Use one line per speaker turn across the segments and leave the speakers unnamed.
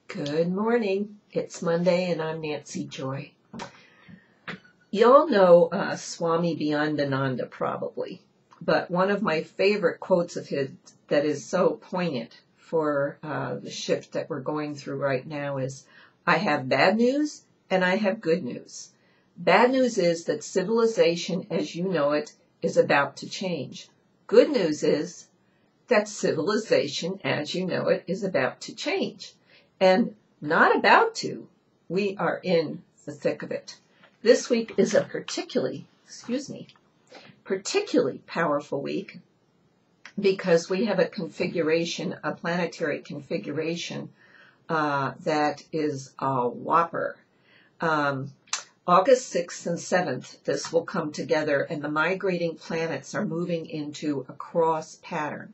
Good morning. It's Monday and I'm Nancy Joy. Y'all know Swami Beyonda Nonda probably, but one of my favorite quotes of his that is so poignant for the shift that we're going through right now is, I have bad news and I have good news. Bad news is that civilization as you know it is about to change. Good news is that civilization as you know it is about to change. And not about to, we are in the thick of it. This week is a particularly powerful week because we have a configuration, a planetary configuration that is a whopper. August 6th and 7th, this will come together and the migrating planets are moving into a cross pattern.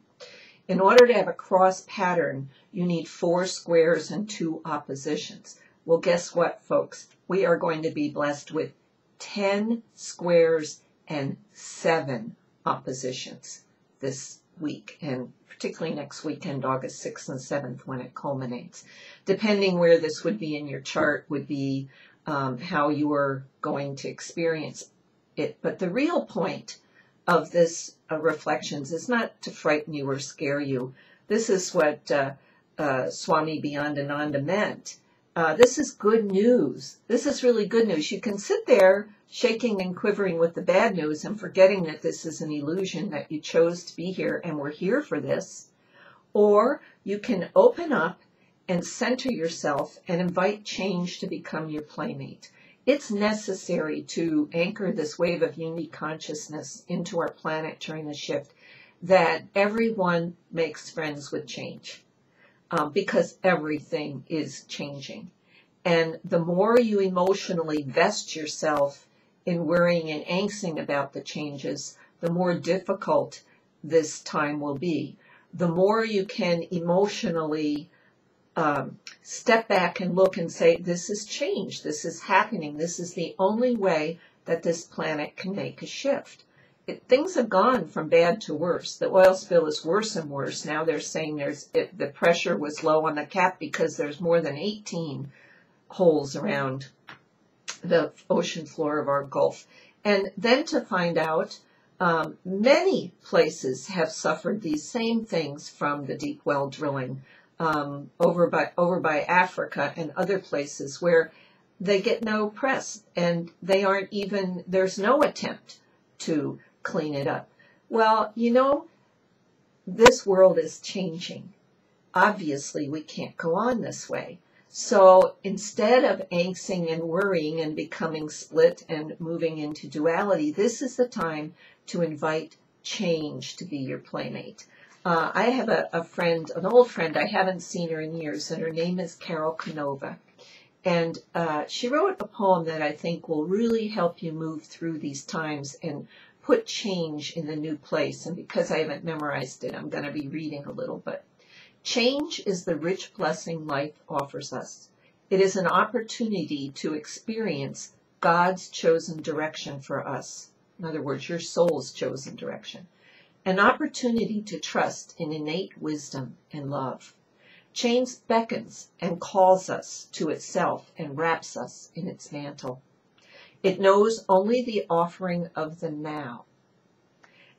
In order to have a cross pattern, you need 4 squares and 2 oppositions. Well, guess what, folks? We are going to be blessed with 10 squares and 7 oppositions this week, and particularly next weekend, August 6th and 7th, when it culminates. Depending where this would be in your chart would be how you are going to experience it. But the real point of this reflections is not to frighten you or scare you. This is what Swami Beyonda Nonda meant. This is good news. This is really good news. You can sit there shaking and quivering with the bad news and forgetting that this is an illusion, that you chose to be here and we're here for this. Or you can open up and center yourself and invite change to become your playmate. It's necessary to anchor this wave of unique consciousness into our planet during the shift that everyone makes friends with change because everything is changing. And the more you emotionally vest yourself in worrying and angsting about the changes, the more difficult this time will be. The more you can emotionally step back and look and say, this is change, this is happening, this is the only way that this planet can make a shift. Things have gone from bad to worse. The oil spill is worse and worse. Now they're saying the pressure was low on the cap because there's more than 18 holes around the ocean floor of our Gulf. And then to find out many places have suffered these same things from the deep well drilling. Over by Africa and other places where they get no press and they aren't even, there's no attempt to clean it up. Well, you know, this world is changing. Obviously, we can't go on this way. So instead of angsting and worrying and becoming split and moving into duality, this is the time to invite change to be your playmate. I have a friend, an old friend, I haven't seen her in years, and her name is Carol Canova. And she wrote a poem that I think will really help you move through these times and put change in the new place. And because I haven't memorized it, I'm going to be reading a little bit. Change is the rich blessing life offers us. It is an opportunity to experience God's chosen direction for us. In other words, your soul's chosen direction. An opportunity to trust in innate wisdom and love. Change beckons and calls us to itself and wraps us in its mantle. It knows only the offering of the now.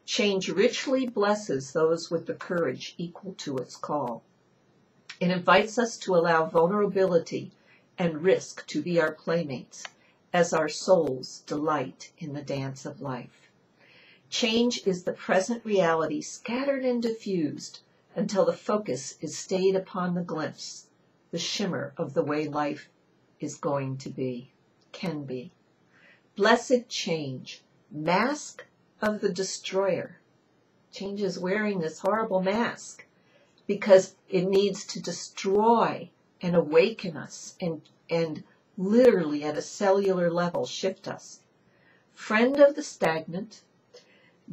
Change richly blesses those with the courage equal to its call. It invites us to allow vulnerability and risk to be our playmates as our souls delight in the dance of life. Change is the present reality scattered and diffused until the focus is stayed upon the glimpse, the shimmer of the way life is going to be, can be. Blessed change, mask of the destroyer. Change is wearing this horrible mask because it needs to destroy and awaken us and literally at a cellular level shift us. Friend of the stagnant,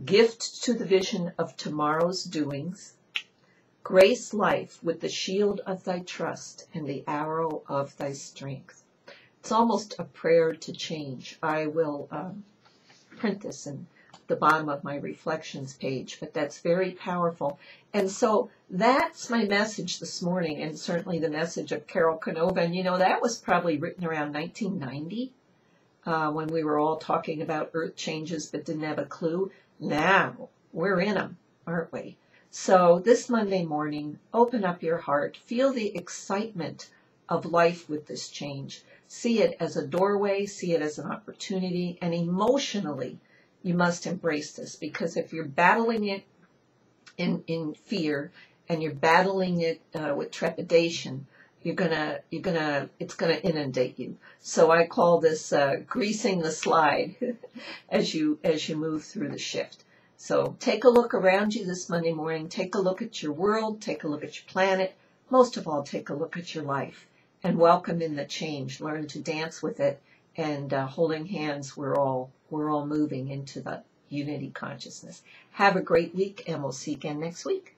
gift to the vision of tomorrow's doings, grace life with the shield of thy trust and the arrow of thy strength. It's almost a prayer to change. I will print this and the bottom of my reflections page, but that's very powerful. And so that's my message this morning, and certainly the message of Carol Canova. And you know, that was probably written around 1990, when we were all talking about earth changes but didn't have a clue. Now we're in them, aren't we? So this Monday morning, open up your heart, feel the excitement of life with this change. See it as a doorway, see it as an opportunity, and emotionally, you must embrace this, because if you're battling it in fear and you're battling it with trepidation, it's gonna inundate you. So I call this greasing the slide as you move through the shift. So take a look around you this Monday morning. Take a look at your world. Take a look at your planet. Most of all, take a look at your life and welcome in the change. Learn to dance with it, and holding hands, we're all moving into the unity consciousness. Have a great week, and we'll see you again next week.